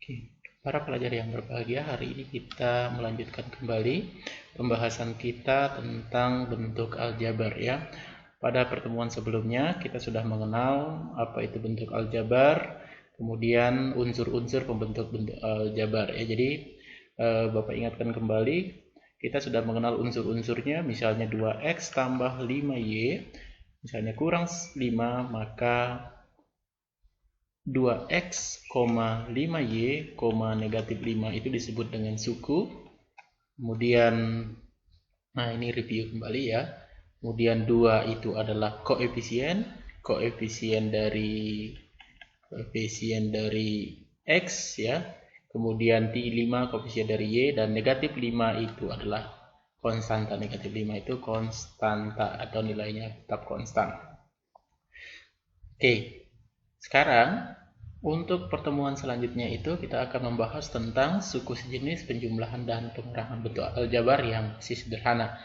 Oke, para pelajar yang berbahagia, hari ini kita melanjutkan kembali pembahasan kita tentang bentuk aljabar ya. Pada pertemuan sebelumnya kita sudah mengenal apa itu bentuk aljabar, kemudian unsur-unsur pembentuk bentuk aljabar ya. Jadi Bapak ingatkan kembali, kita sudah mengenal unsur-unsurnya, misalnya 2x tambah 5y, misalnya kurang 5, maka 2x, 5y, negatif 5 itu disebut dengan suku. Kemudian, nah ini review kembali ya. Kemudian 2 itu adalah koefisien dari x ya. Kemudian 5 koefisien dari y, dan negatif 5 itu adalah konstanta. Negatif 5 itu konstanta atau nilainya tetap konstan. Oke. Sekarang, untuk pertemuan selanjutnya itu kita akan membahas tentang suku sejenis, penjumlahan, dan pengurangan bentuk aljabar yang masih sederhana.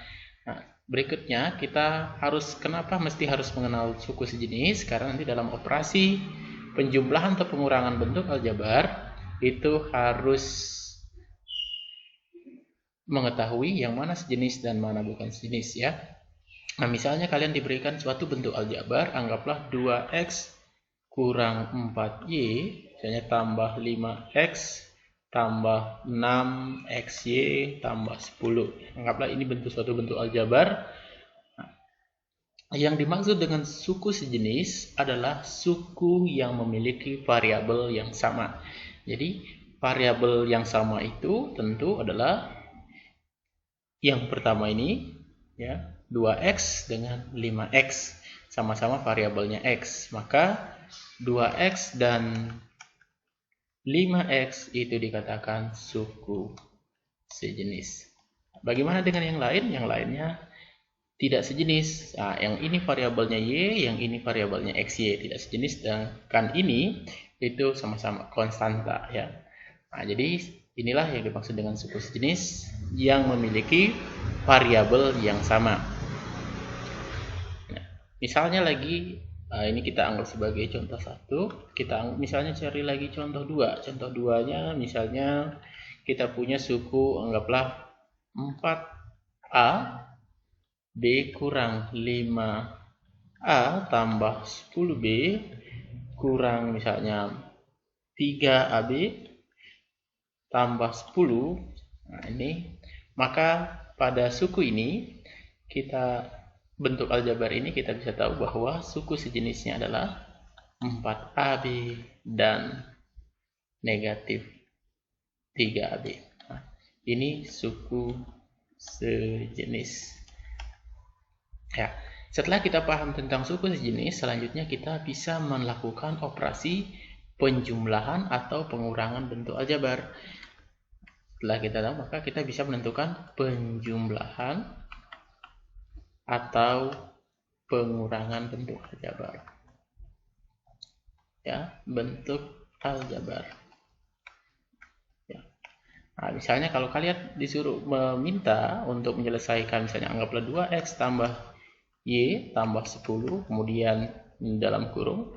Nah, berikutnya kita kenapa mesti harus mengenal suku sejenis? Karena nanti dalam operasi penjumlahan atau pengurangan bentuk aljabar itu harus mengetahui yang mana sejenis dan mana bukan sejenis ya. Nah, misalnya kalian diberikan suatu bentuk aljabar, anggaplah 2x kurang 4y, misalnya tambah 5x tambah 6xy tambah 10. Anggaplah ini suatu bentuk aljabar. Yang dimaksud dengan suku sejenis adalah suku yang memiliki variabel yang sama. Jadi variabel yang sama itu tentu adalah yang pertama ini ya, 2x dengan 5x, sama-sama variabelnya x. Maka 2x dan 5x itu dikatakan suku sejenis. Bagaimana dengan yang lain? Yang lainnya tidak sejenis. Nah, yang ini variabelnya y, yang ini variabelnya xy, tidak sejenis, dan ini itu sama-sama konstanta ya. Nah, jadi inilah yang dimaksud dengan suku sejenis yang memiliki variabel yang sama. Nah, misalnya lagi, ini kita anggap sebagai contoh 1. Kita misalnya cari lagi contoh 2. Contoh 2-nya misalnya kita punya suku, anggaplah 4a b kurang 5a tambah 10b kurang misalnya 3ab tambah 10. Nah, ini maka pada suku ini bentuk aljabar ini kita bisa tahu bahwa suku sejenisnya adalah 4ab dan negatif 3ab. Nah, ini suku sejenis. Ya, setelah kita paham tentang suku sejenis, selanjutnya kita bisa melakukan operasi penjumlahan atau pengurangan bentuk aljabar. Setelah kita tahu, maka kita bisa menentukan penjumlahan atau pengurangan bentuk aljabar. Ya, bentuk aljabar. Ya. Nah, misalnya kalau kalian disuruh meminta untuk menyelesaikan, misalnya anggaplah 2x tambah y tambah 10, kemudian dalam kurung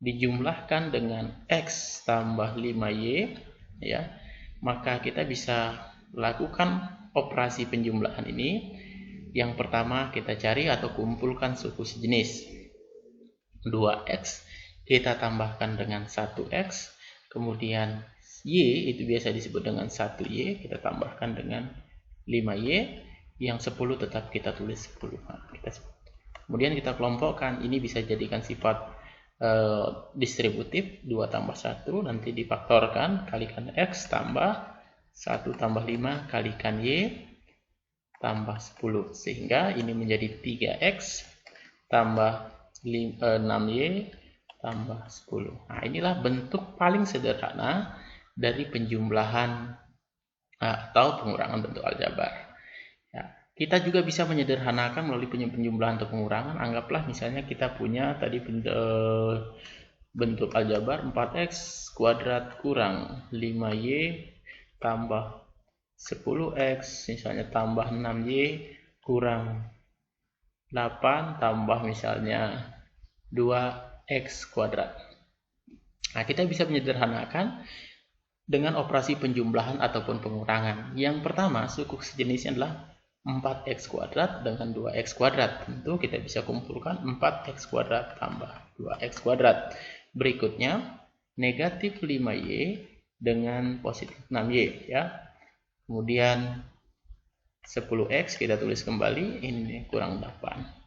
dijumlahkan dengan x tambah 5y ya, maka kita bisa lakukan operasi penjumlahan ini. Yang pertama kita cari atau kumpulkan suku sejenis. 2x kita tambahkan dengan 1x, kemudian y itu biasa disebut dengan 1y, kita tambahkan dengan 5y, yang 10 tetap kita tulis 10. Nah, kemudian kita kelompokkan, ini bisa jadikan sifat distributif, 2 tambah 1 nanti difaktorkan, kalikan x tambah 1 tambah 5 kalikan y tambah 10, sehingga ini menjadi 3x tambah 6y tambah 10. Nah, inilah bentuk paling sederhana dari penjumlahan atau pengurangan bentuk aljabar. Ya, kita juga bisa menyederhanakan melalui penjumlahan atau pengurangan. Anggaplah misalnya kita punya tadi bentuk aljabar 4x kuadrat kurang 5y tambah 10x, misalnya tambah 6y kurang 8 tambah misalnya 2x kuadrat. Nah, kita bisa menyederhanakan dengan operasi penjumlahan ataupun pengurangan. Yang pertama, suku sejenisnya adalah 4x kuadrat dengan 2x kuadrat. Tentu kita bisa kumpulkan 4x kuadrat tambah 2x kuadrat. Berikutnya, negatif 5y dengan positif 6y, ya. Kemudian 10x kita tulis kembali, ini kurang 8.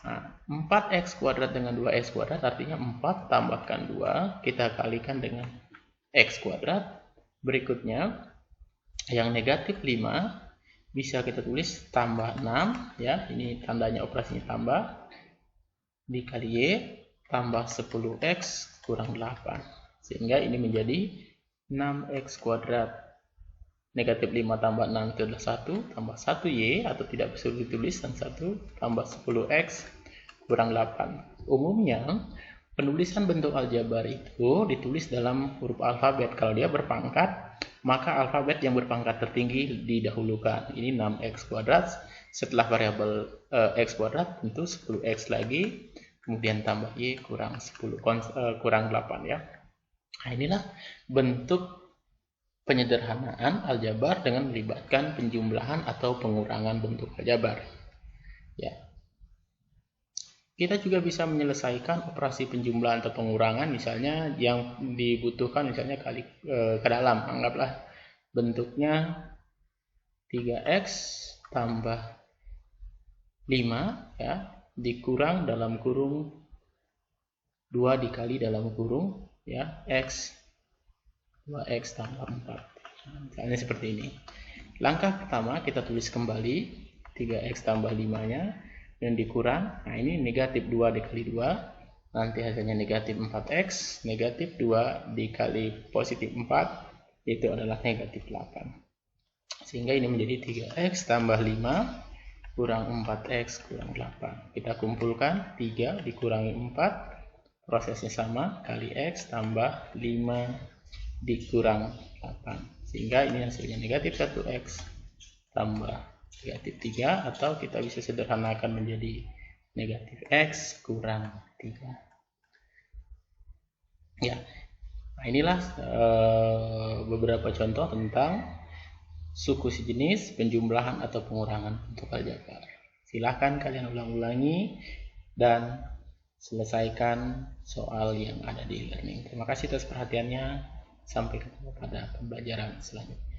Nah, 4x kuadrat dengan 2x kuadrat artinya 4 tambahkan 2, kita kalikan dengan x kuadrat. Berikutnya, yang negatif 5 bisa kita tulis tambah 6, ya, ini tandanya operasinya tambah, dikali y tambah 10x kurang 8, sehingga ini menjadi 6x kuadrat. Negatif 5 tambah 6 itu adalah 1, tambah 1y, atau tidak bisa ditulis, dan 1 tambah 10x kurang 8. Umumnya, penulisan bentuk aljabar itu ditulis dalam huruf alfabet. Kalau dia berpangkat, maka alfabet yang berpangkat tertinggi didahulukan. Ini 6x kuadrat, setelah variabel x kuadrat tentu 10x lagi, kemudian tambah y kurang 8, ya. Nah, inilah bentuk penyederhanaan aljabar dengan melibatkan penjumlahan atau pengurangan bentuk aljabar. Ya. Kita juga bisa menyelesaikan operasi penjumlahan atau pengurangan, misalnya yang dibutuhkan misalnya kali ke dalam. Anggaplah bentuknya 3x tambah 5, ya, dikurang dalam kurung 2 dikali dalam kurung, ya, x 2x tambah 4. Misalnya seperti ini. Langkah pertama kita tulis kembali 3x tambah 5-nya dan dikurang. Nah, ini negatif 2 dikali 2. Nanti hasilnya negatif 4x. Negatif 2 dikali positif 4 itu adalah negatif 8. Sehingga ini menjadi 3x tambah 5 kurang 4x kurang 8. Kita kumpulkan 3 dikurangi 4. Prosesnya sama, kali x tambah 5 dikurang 8, sehingga ini hasilnya negatif 1x tambah negatif 3, atau kita bisa sederhanakan menjadi negatif x kurang 3. Ya, nah inilah beberapa contoh tentang suku sejenis, penjumlahan atau pengurangan bentuk aljabar. Silahkan kalian ulang-ulangi dan selesaikan soal yang ada di e-learning. Terima kasih atas perhatiannya. Sampai ketemu pada pembelajaran selanjutnya.